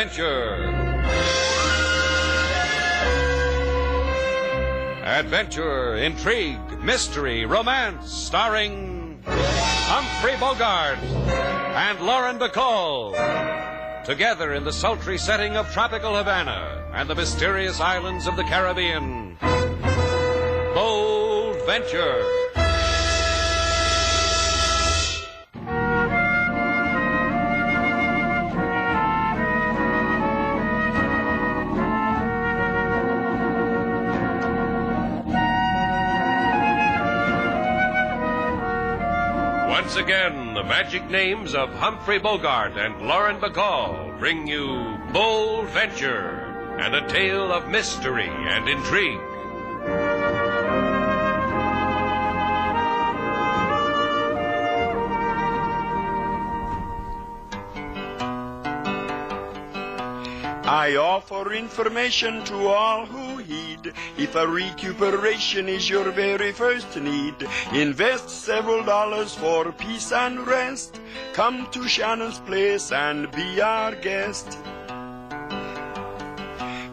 Adventure. Adventure, intrigue, mystery, romance, starring Humphrey Bogart and Lauren Bacall. Together in the sultry setting of tropical Havana and the mysterious islands of the Caribbean. Bold Venture. Once again, the magic names of Humphrey Bogart and Lauren Bacall bring you Bold Venture and a tale of mystery and intrigue. I offer information to all who heed. If a recuperation is your very first need, invest several dollars for peace and rest. Come to Shannon's place and be our guest.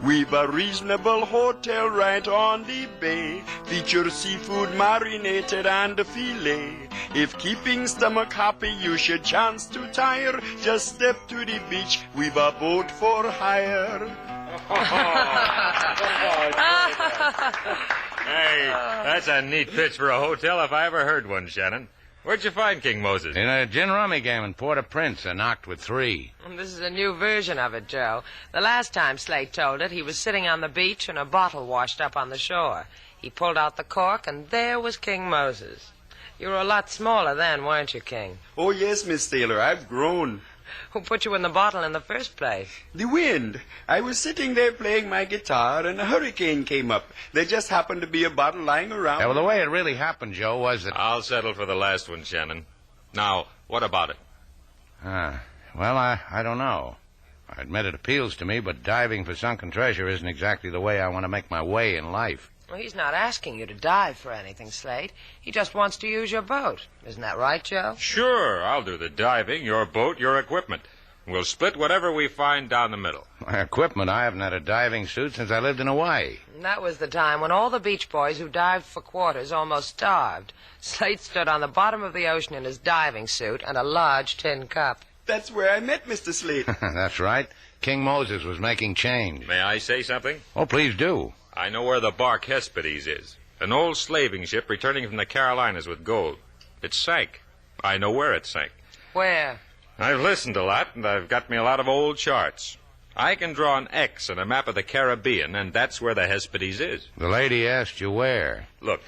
We've a reasonable hotel right on the bay. Features seafood marinated and a filet. If keeping stomach happy you should chance to tire, just step to the beach, we've a boat for hire. Hey, that's a neat pitch for a hotel if I ever heard one, Shannon. Where'd you find King Moses? In a gin rummy game in Port-au-Prince. I knocked with 3. This is a new version of it, Joe. The last time Slate told it, he was sitting on the beach and a bottle washed up on the shore. He pulled out the cork, and there was King Moses. You were a lot smaller then, weren't you, King? Oh, yes, Miss Taylor, I've grown. Who put you in the bottle in the first place? The wind. I was sitting there playing my guitar, and a hurricane came up. There just happened to be a bottle lying around. Yeah, well, the way it really happened, Joe, was that... I'll settle for the last one, Shannon. Now, what about it? Well, I don't know. I admit it appeals to me, but diving for sunken treasure isn't exactly the way I want to make my way in life. Well, he's not asking you to dive for anything, Slate. He just wants to use your boat. Isn't that right, Joe? Sure, I'll do the diving, your boat, your equipment. We'll split whatever we find down the middle. My equipment, I haven't had a diving suit since I lived in Hawaii. And that was the time when all the beach boys who dived for quarters almost starved. Slate stood on the bottom of the ocean in his diving suit and a large tin cup. That's where I met Mr. Slate. That's right. King Moses was making change. May I say something? Oh, please do. I know where the bark Hesperides is. An old slaving ship returning from the Carolinas with gold. It sank. I know where it sank. Where? I've listened a lot, and I've got me a lot of old charts. I can draw an X on a map of the Caribbean, and that's where the Hesperides is. The lady asked you where. Look,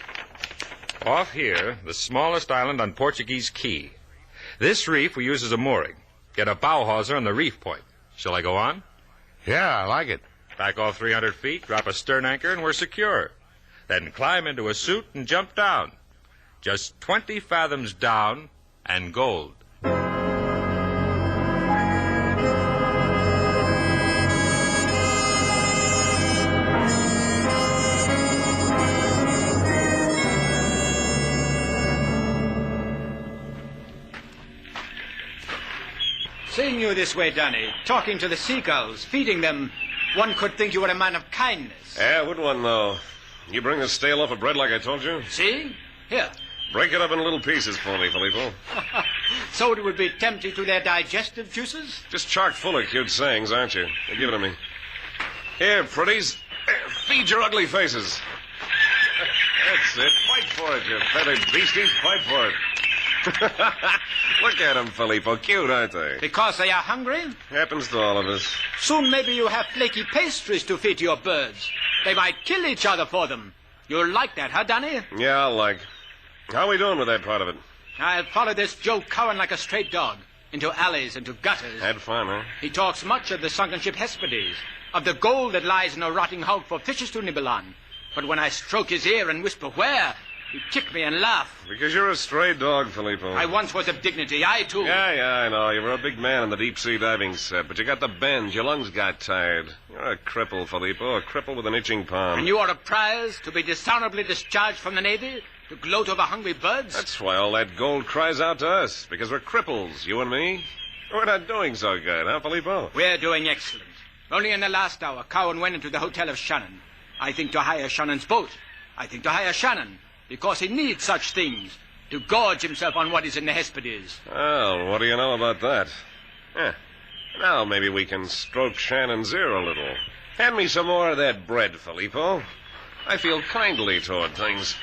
off here, the smallest island on Portuguese Key. This reef we use as a mooring. Get a bow hawser on the reef point. Shall I go on? Yeah, I like it. Back off 300 feet, drop a stern anchor, and we're secure. Then climb into a suit and jump down. Just 20 fathoms down, and gold. Seeing you this way, Danny, talking to the seagulls, feeding them, one could think you were a man of kindness. Yeah, would one, though. You bring the stale loaf of bread like I told you? See? Here. Break it up in little pieces for me, Filippo. So it would be tempting to their digestive juices? Just chock full of cute sayings, aren't you? Here, give it to me. Here, pretties. Feed your ugly faces. That's it. Fight for it, you feathered beasties. Fight for it. Look at them, Filippo. Cute, aren't they? Because they are hungry? Happens to all of us. Soon maybe you have flaky pastries to feed your birds. They might kill each other for them. You'll like that, huh, Danny? Yeah, I'll like. How are we doing with that part of it? I'll follow this Joe Cowan like a stray dog. Into alleys, into gutters. Had fun, huh? He talks much of the sunken ship Hesperides, of the gold that lies in a rotting hulk for fishes to nibble on. But when I stroke his ear and whisper where, he kick me and laugh. Because you're a stray dog, Filippo. I once was of dignity. I, too. Yeah, I know. You were a big man in the deep-sea diving set, but you got the bend. Your lungs got tired. You're a cripple, Filippo, a cripple with an itching palm. And you are a prize to be dishonorably discharged from the Navy? To gloat over hungry birds? That's why all that gold cries out to us, because we're cripples, you and me. We're not doing so good, huh, Filippo? We're doing excellent. Only in the last hour, Cowan went into the hotel of Shannon. I think to hire Shannon's boat. I think to hire Shannon, because he needs such things to gorge himself on what is in the Hesperides. Well, what do you know about that? Now maybe we can stroke Shannon's ear a little. Hand me some more of that bread, Filippo. I feel kindly toward things.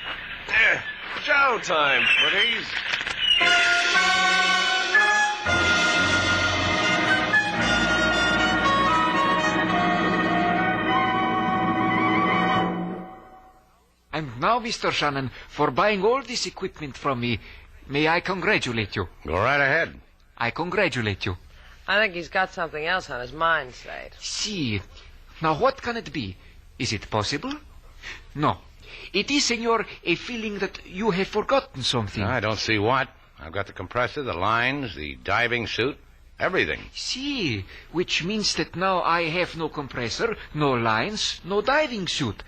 Chow time, pretties. And now, Mr. Shannon, for buying all this equipment from me, may I congratulate you? Go right ahead. I congratulate you. I think he's got something else on his mind, Slate. See, now what can it be? Is it possible? No. It is, senor, a feeling that you have forgotten something. I don't see what. I've got the compressor, the lines, the diving suit, everything. See, which means that now I have no compressor, no lines, no diving suit.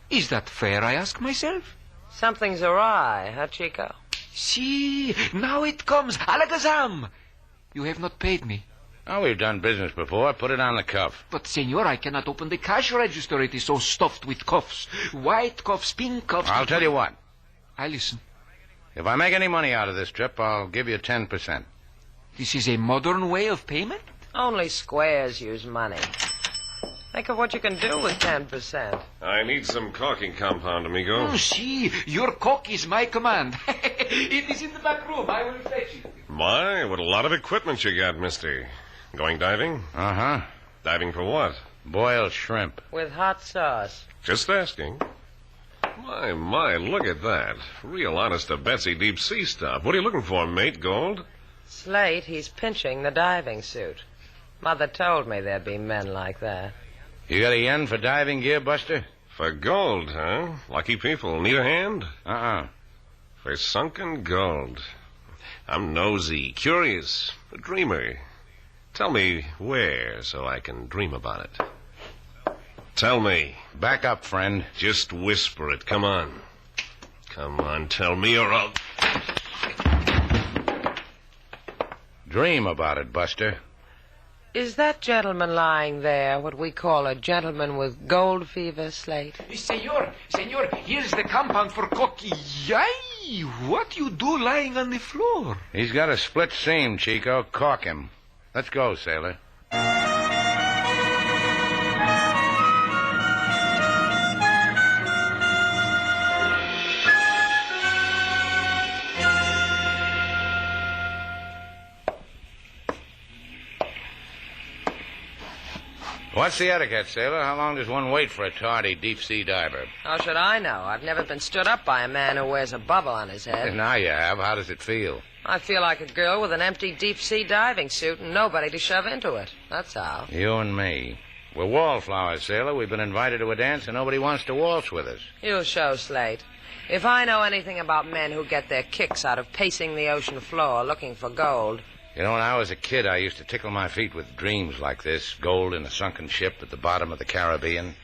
Is that fair, I ask myself? Something's awry, huh, Chico? See, now it comes. Alakazam! You have not paid me. Oh, we've done business before. Put it on the cuff. But, senor, I cannot open the cash register. It is so stuffed with cuffs. White cuffs, pink cuffs. I'll tell you what. I listen. If I make any money out of this trip, I'll give you 10%. This is a modern way of payment? Only squares use money. Think of what you can do with 10%. I need some caulking compound, amigo. Oh, see, your cock is my command. It is in the back room. I will fetch it. My, what a lot of equipment you got, mister. Going diving? Uh-huh. Diving for what? Boiled shrimp. With hot sauce. Just asking. My, look at that. Real honest-to-Betsy deep-sea stuff. What are you looking for, mate, Gold? Slate, he's pinching the diving suit. Mother told me there'd be men like that. You got a yen for diving gear, Buster? For gold, huh? Lucky people. Need a hand? Uh-uh. For sunken gold. I'm nosy, curious, a dreamer. Tell me where so I can dream about it. Tell me. Back up, friend. Just whisper it. Come on. Come on, tell me or I'll... Dream about it, Buster. Is that gentleman lying there what we call a gentleman with gold fever, Slate? Senor, here's the compound for cocky. Yay! What you do lying on the floor? He's got a split seam, Chico. Caulk him. Let's go, sailor. What's the etiquette, sailor? How long does one wait for a tardy deep-sea diver? How should I know? I've never been stood up by a man who wears a bubble on his head. Now you have. How does it feel? I feel like a girl with an empty deep-sea diving suit and nobody to shove into it. That's how. You and me. We're wallflowers, sailor. We've been invited to a dance and nobody wants to waltz with us. You'll show, Slate. If I know anything about men who get their kicks out of pacing the ocean floor looking for gold... You know, when I was a kid, I used to tickle my feet with dreams like this. Gold in a sunken ship at the bottom of the Caribbean.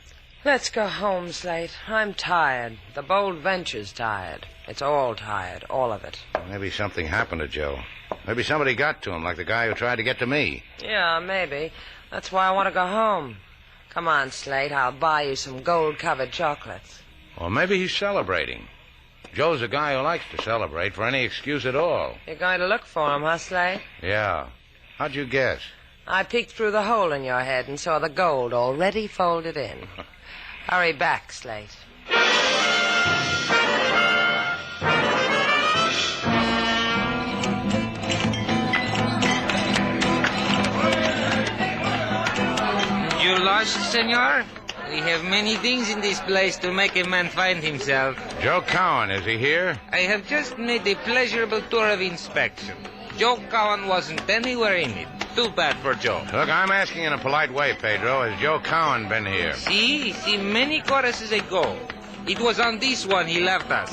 Let's go home, Slate. I'm tired. The Bold Venture's tired. It's all tired, all of it. Maybe something happened to Joe. Maybe somebody got to him, like the guy who tried to get to me. Yeah, maybe. That's why I want to go home. Come on, Slate. I'll buy you some gold-covered chocolates. Or maybe he's celebrating. Joe's a guy who likes to celebrate for any excuse at all. You're going to look for him, huh, Slate? Yeah. How'd you guess? I peeked through the hole in your head and saw the gold already folded in. Hurry back, Slate. You lost, senor? We have many things in this place to make a man find himself. Joe Cowan, is he here? I have just made a pleasurable tour of inspection. Joe Cowan wasn't anywhere in it. Too bad for Joe. Look, I'm asking in a polite way, Pedro. Has Joe Cowan been here? See, many choruses ago. It was on this one he left us.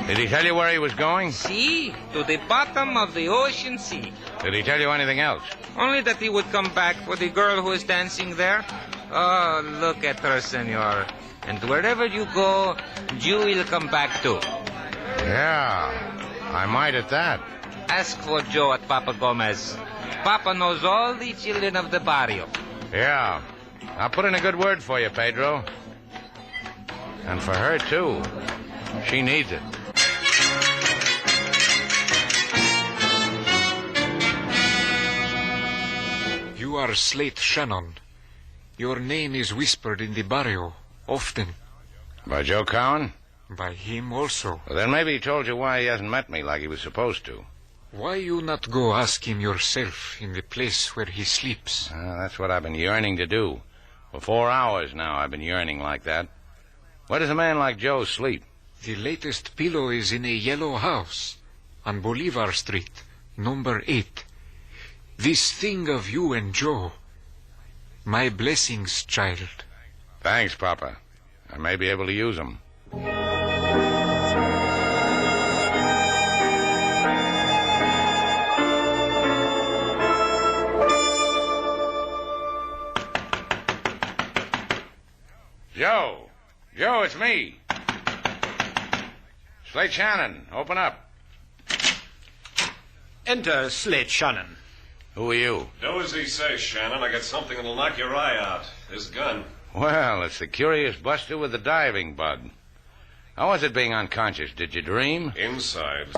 Did he tell you where he was going? See, to the bottom of the ocean sea. Did he tell you anything else? Only that he would come back for the girl who is dancing there. Oh, look at her, senor. And wherever you go, you will come back too. Yeah, I might at that. Ask for Joe at Papa Gomez. Papa knows all the children of the barrio. Yeah. I'll put in a good word for you, Pedro. And for her, too. She needs it. You are Slate Shannon. Your name is whispered in the barrio often. By Joe Cowan? By him also. Well, then maybe he told you why he hasn't met me like he was supposed to. Why you not go ask him yourself in the place where he sleeps? That's what I've been yearning to do. For 4 hours now I've been yearning like that. Where does a man like Joe sleep? The latest pillow is in a yellow house on Bolivar Street, number 8. This thing of you and Joe, my blessings, child. Thanks, Papa. I may be able to use them. Joe! Joe, it's me. Slate Shannon, open up. Enter, Slate Shannon. Who are you? Do as he says, Shannon. I got something that'll knock your eye out. This gun. Well, it's the curious buster with the diving bud. How was it being unconscious? Did you dream? Inside.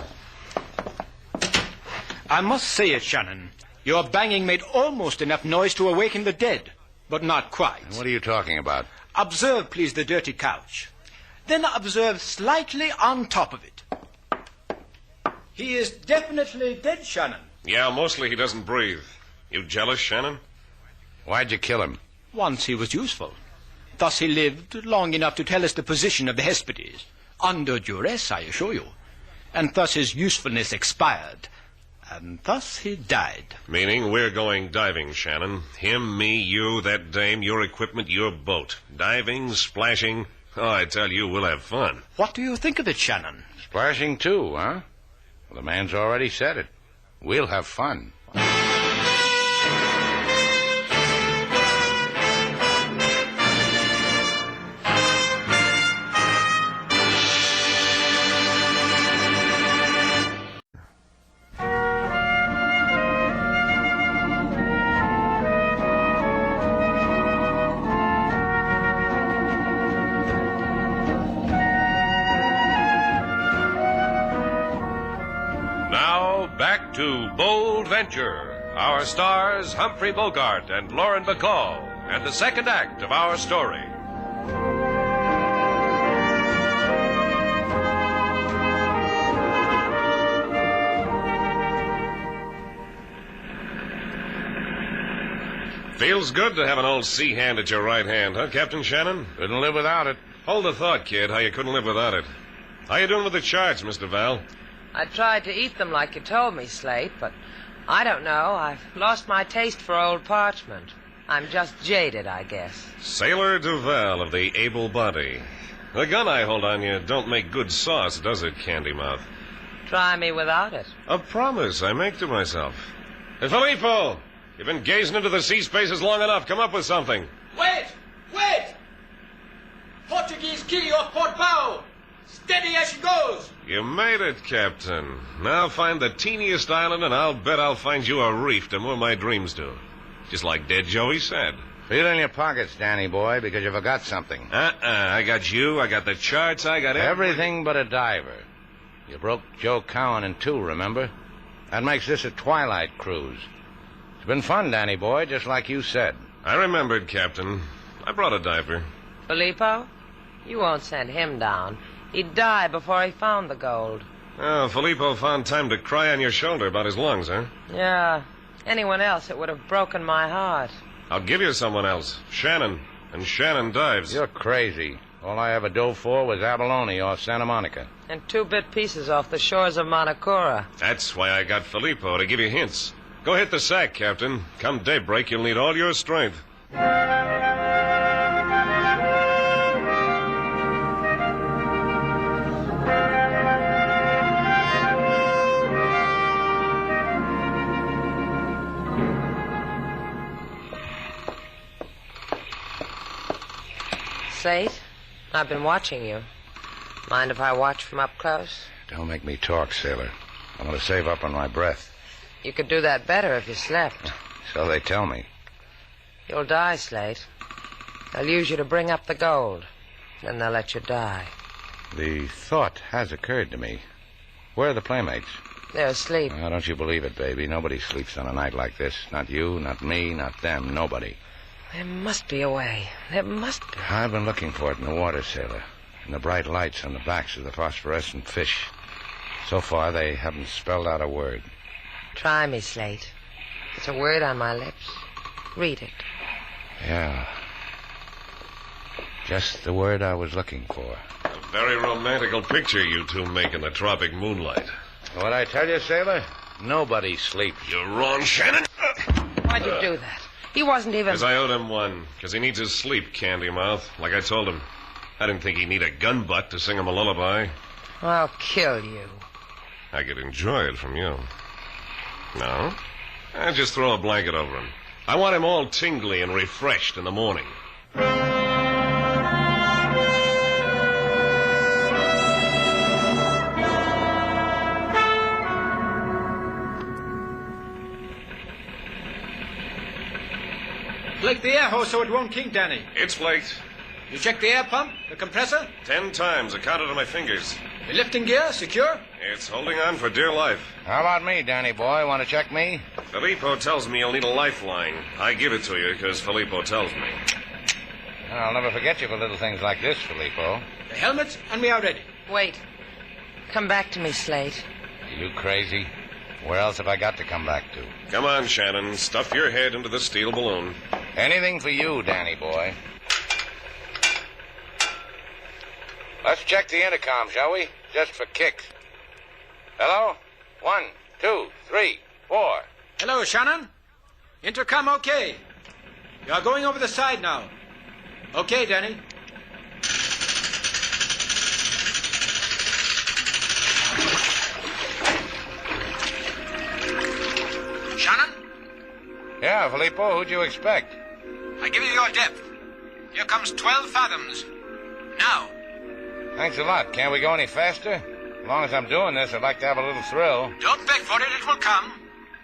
I must say it, Shannon. Your banging made almost enough noise to awaken the dead, but not quite. What are you talking about? Observe, please, the dirty couch. Then observe slightly on top of it. He is definitely dead, Shannon. Yeah, mostly he doesn't breathe. You jealous, Shannon? Why'd you kill him? Once he was useful. Thus he lived long enough to tell us the position of the Hespides. Under duress, I assure you. And thus his usefulness expired. And thus he died. Meaning we're going diving, Shannon. Him, me, you, that dame, your equipment, your boat. Diving, splashing. Oh, I tell you, we'll have fun. What do you think of it, Shannon? Splashing too, huh? Well, the man's already said it. We'll have fun. Back to Bold Venture. Our stars, Humphrey Bogart and Lauren Bacall, and the second act of our story. Feels good to have an old sea hand at your right hand, huh, Captain Shannon? Couldn't live without it. Hold the thought, kid, how you couldn't live without it. How you doing with the charts, Mr. Val? I tried to eat them like you told me, Slate, but I don't know. I've lost my taste for old parchment. I'm just jaded, I guess. Sailor Duval of the Able Body. The gun I hold on you don't make good sauce, does it, Candy Mouth? Try me without it. A promise I make to myself. Hey, Filippo, you've been gazing into the sea spaces long enough. Come up with something. Wait! Wait! Portuguese key off port bow! Steady as she goes! You made it, Captain. Now find the teeniest island, and I'll bet I'll find you a reef to moor my dreams to. Just like Dead Joey said. Feel in your pockets, Danny boy, because you forgot something. I got you, I got the charts, I got everything but a diver. You broke Joe Cowan in two, remember? That makes this a twilight cruise. It's been fun, Danny boy, just like you said. I remembered, Captain. I brought a diver. Filippo, you won't send him down. He'd die before he found the gold. Oh, Filippo found time to cry on your shoulder about his lungs, huh? Yeah. Anyone else, it would have broken my heart. I'll give you someone else. Shannon. And Shannon dives. You're crazy. All I ever dove for was abalone off Santa Monica. And 2-bit pieces off the shores of Monocura. That's why I got Filippo, to give you hints. Go hit the sack, Captain. Come daybreak, you'll need all your strength. Slate, I've been watching you. Mind if I watch from up close? Don't make me talk, sailor. I'm going to save up on my breath. You could do that better if you slept. So they tell me. You'll die, Slate. They'll use you to bring up the gold. Then they'll let you die. The thought has occurred to me. Where are the playmates? They're asleep. Oh, don't you believe it, baby. Nobody sleeps on a night like this. Not you, not me, not them, nobody. There must be a way. There must be. I've been looking for it in the water, sailor. In the bright lights on the backs of the phosphorescent fish. So far, they haven't spelled out a word. Try me, Slate. It's a word on my lips. Read it. Yeah. Just the word I was looking for. A very romantical picture you two make in the tropic moonlight. What I tell you, sailor? Nobody sleeps. You're wrong, Shannon. Why'd you do that? He wasn't even... Because I owed him one. Because he needs his sleep, candy mouth. Like I told him. I didn't think he'd need a gun butt to sing him a lullaby. I'll kill you. I could enjoy it from you. No? I just throw a blanket over him. I want him all tingly and refreshed in the morning. Flake the air hose so it won't kink, Danny. It's flaked. You checked the air pump, the compressor? 10 times. I counted on my fingers. The lifting gear, secure? It's holding on for dear life. How about me, Danny boy? Want to check me? Filippo tells me you'll need a lifeline. I give it to you because Filippo tells me. I'll never forget you for little things like this, Filippo. The helmets and we are ready. Wait. Come back to me, Slate. Are you crazy? Where else have I got to come back to? Come on, Shannon. Stuff your head into the steel balloon. Anything for you, Danny boy. Let's check the intercom, shall we? Just for kicks. Hello? 1, 2, 3, 4. Hello, Shannon. Intercom okay. You are going over the side now. Okay, Danny. Shannon? Yeah, Filippo, who'd you expect? I give you your depth. Here comes 12 fathoms. Now. Thanks a lot. Can't we go any faster? As long as I'm doing this, I'd like to have a little thrill. Don't beg for it, it will come.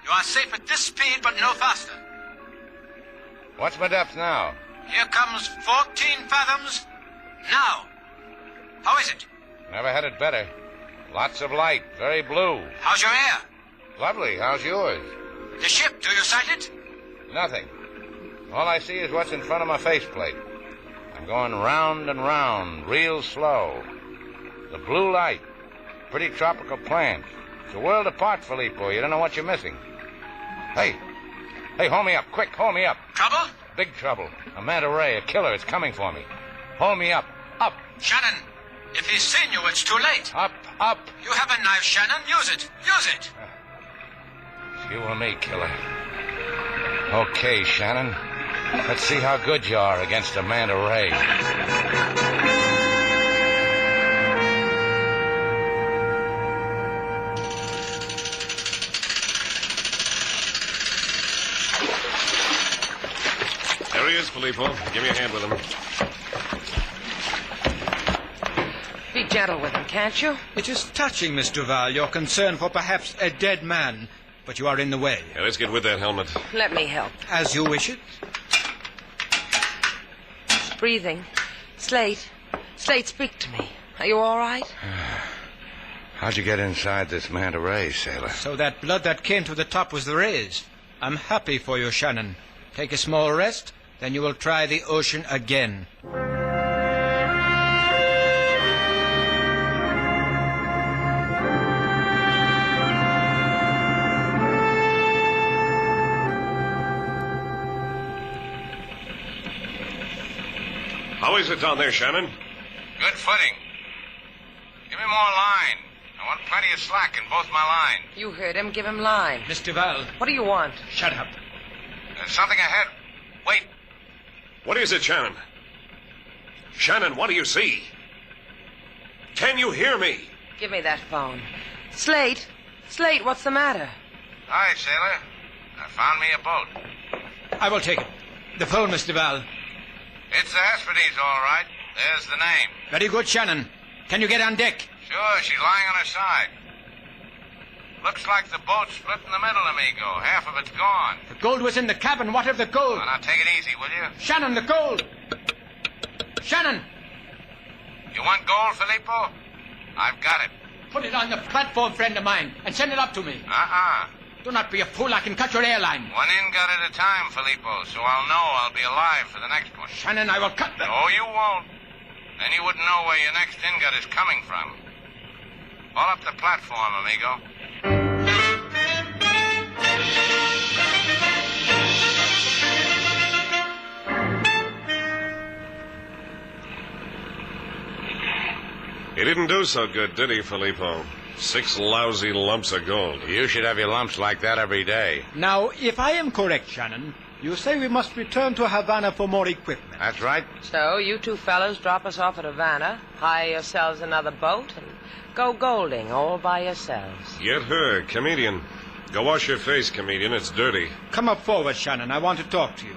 You are safe at this speed, but no faster. What's my depth now? Here comes 14 fathoms. Now. How is it? Never had it better. Lots of light, very blue. How's your air? Lovely. How's yours? The ship, do you sight it? Nothing. All I see is what's in front of my faceplate. I'm going round and round, real slow. The blue light. Pretty tropical plants. It's a world apart, Filippo. You don't know what you're missing. Hey, hold me up. Quick, hold me up. Trouble? Big trouble. A manta ray, a killer. It's coming for me. Hold me up. Up. Shannon, if he's seen you, it's too late. Up, up. You have a knife, Shannon. Use it. Use it. It's you and me, killer. Okay, Shannon. Let's see how good you are against a manta ray. There he is, Filippo. Give me a hand with him. Be gentle with him, can't you? It is touching, Miss Duval, your concern for perhaps a dead man. But you are in the way. Yeah, let's get with that helmet. Let me help. As you wish it. Breathing. Slate, speak to me. Are you all right? How'd you get inside this manta ray, sailor? So that blood that came to the top was the rays. I'm happy for you, Shannon. Take a small rest, then you will try the ocean again. How is it down there, Shannon? Good footing. Give me more line. I want plenty of slack in both my lines. You heard him. Give him line. Miss Duval. What do you want? Shut up. There's something ahead. Wait. What is it, Shannon? Shannon, what do you see? Can you hear me? Give me that phone. Slate, what's the matter? Hi, sailor. I found me a boat. I will take it. The phone, Miss Duval. It's the Hesperides, all right. There's the name. Very good, Shannon. Can you get on deck? Sure, she's lying on her side. Looks like the boat's split in the middle, amigo. Half of it's gone. The gold was in the cabin. What of the gold? Well, now take it easy, will you? Shannon, the gold! Shannon! You want gold, Filippo? I've got it. Put it on the platform, friend of mine, and send it up to me. Do not be a fool. I can cut your airline. One ingot at a time, Filippo, so I'll know I'll be alive for the next one. Shannon, I will cut the... No, you won't. Then you wouldn't know where your next ingot is coming from. Haul up the platform, amigo. He didn't do so good, did he, Filippo? 6 lousy lumps of gold. You should have your lumps like that every day. Now, if I am correct, Shannon, you say we must return to Havana for more equipment. That's right. So, you two fellows drop us off at Havana, hire yourselves another boat, and go golding all by yourselves. Get her, comedian. Go wash your face, comedian. It's dirty. Come up forward, Shannon. I want to talk to you.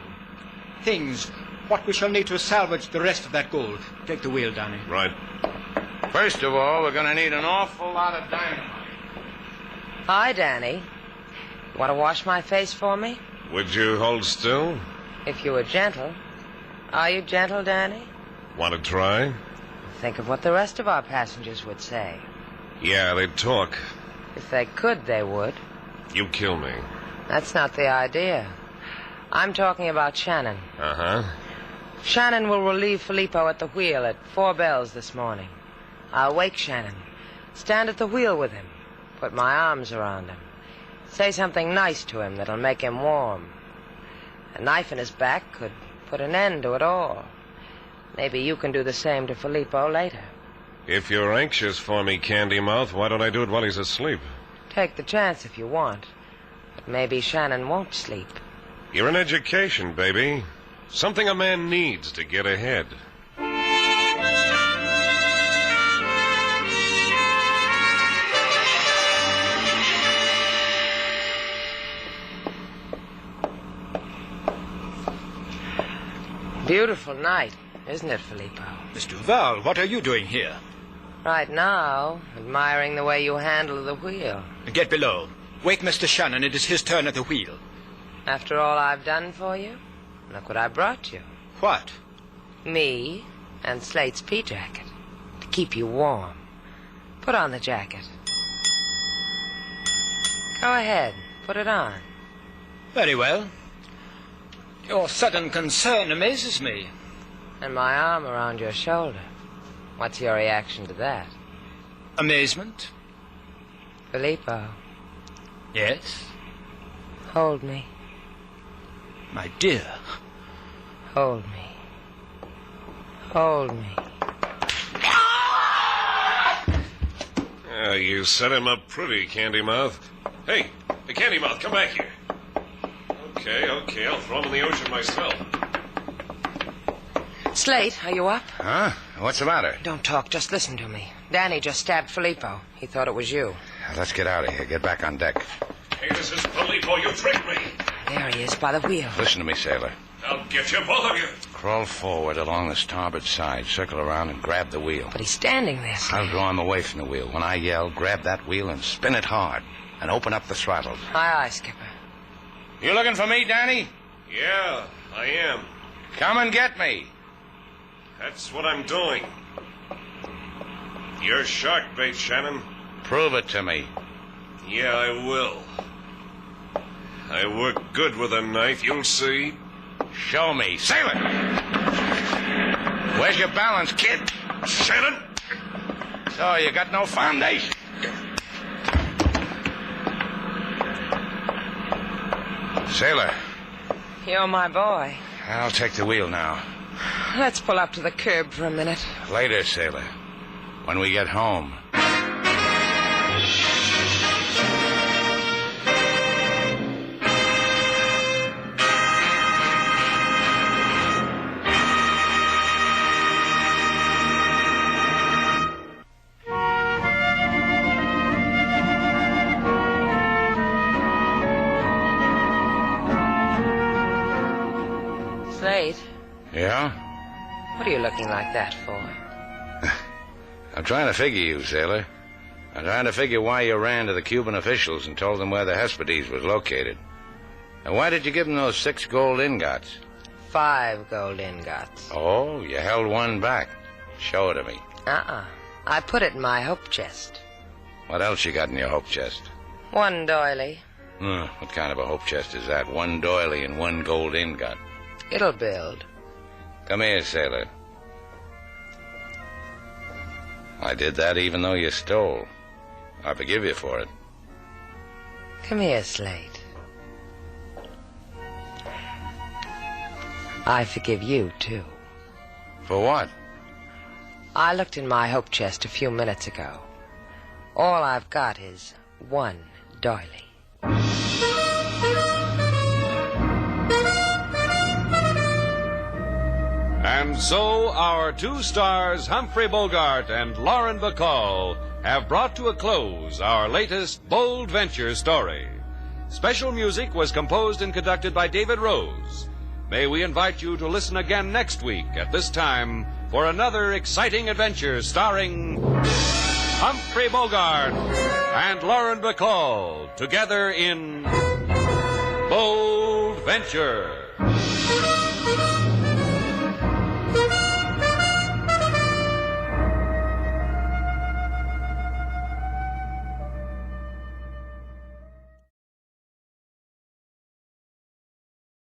Things, what we shall need to salvage the rest of that gold. Take the wheel, Danny. Right. First of all, we're going to need an awful lot of dynamite. Hi, Danny. Want to wash my face for me? Would you hold still? If you were gentle. Are you gentle, Danny? Want to try? Think of what the rest of our passengers would say. Yeah, they'd talk. If they could, they would. You kill me. That's not the idea. I'm talking about Shannon. Uh-huh. Shannon will relieve Filippo at the wheel at 4 bells this morning. I'll wake Shannon. Stand at the wheel with him. Put my arms around him. Say something nice to him that'll make him warm. A knife in his back could put an end to it all. Maybe you can do the same to Filippo later. If you're anxious for me, Candy Mouth, why don't I do it while he's asleep? Take the chance if you want. But maybe Shannon won't sleep. You're an education, baby. Something a man needs to get ahead. Beautiful night, isn't it, Filippo? Miss Duval, what are you doing here? Right now, admiring the way you handle the wheel. Get below. Wake Mr. Shannon. It is his turn at the wheel. After all I've done for you, look what I brought you. What? Me and Slate's pea jacket. To keep you warm. Put on the jacket. Go ahead, put it on. Very well. Your sudden concern amazes me. And my arm around your shoulder. What's your reaction to that? Amazement? Filippo, Yes? hold me. My dear. Hold me. Hold me. You set him up pretty, Candy Mouth. Hey, Candy Mouth, come back here. Okay, I'll throw him in the ocean myself. Slate, are you up? Huh? What's the matter? Don't talk, just listen to me. Danny just stabbed Filippo. He thought it was you. Let's get out of here. Get back on deck. Hey, this is Filippo. You tricked me. There he is, by the wheel. Listen to me, sailor. I'll get you, both of you. Crawl forward along the starboard side, circle around, and grab the wheel. But he's standing there, Slate. I'll draw him away from the wheel. When I yell, grab that wheel and spin it hard. And open up the throttles. Aye, Skipper. You looking for me, Danny? Yeah, I am. Come and get me. That's what I'm doing. You're shark bait, Shannon. Prove it to me. Yeah, I will. I work good with a knife, you'll see. Show me. Sailor! Where's your balance, kid? Shannon! So you got no foundation. Sailor, You're my boy. I'll take the wheel now. Let's pull up to the curb for a minute. Later, sailor. When we get home. Slate, Yeah? what are you looking like that for? I'm trying to figure you, sailor. I'm trying to figure why you ran to the Cuban officials and told them where the Hesperides was located. And why did you give them those 6 gold ingots? 5 gold ingots. Oh, you held one back. Show it to me. I put it in my hope chest. What else you got in your hope chest? 1 doily. What kind of a hope chest is that? 1 doily and 1 gold ingot. It'll build. Come here, sailor. I did that even though you stole. I forgive you for it. Come here, Slate. I forgive you, too. For what? I looked in my hope chest a few minutes ago. All I've got is 1 doily. And so our 2 stars, Humphrey Bogart and Lauren Bacall, have brought to a close our latest bold venture story. Special music was composed and conducted by David Rose. May we invite you to listen again next week at this time for another exciting adventure starring Humphrey Bogart and Lauren Bacall together in Bold Venture.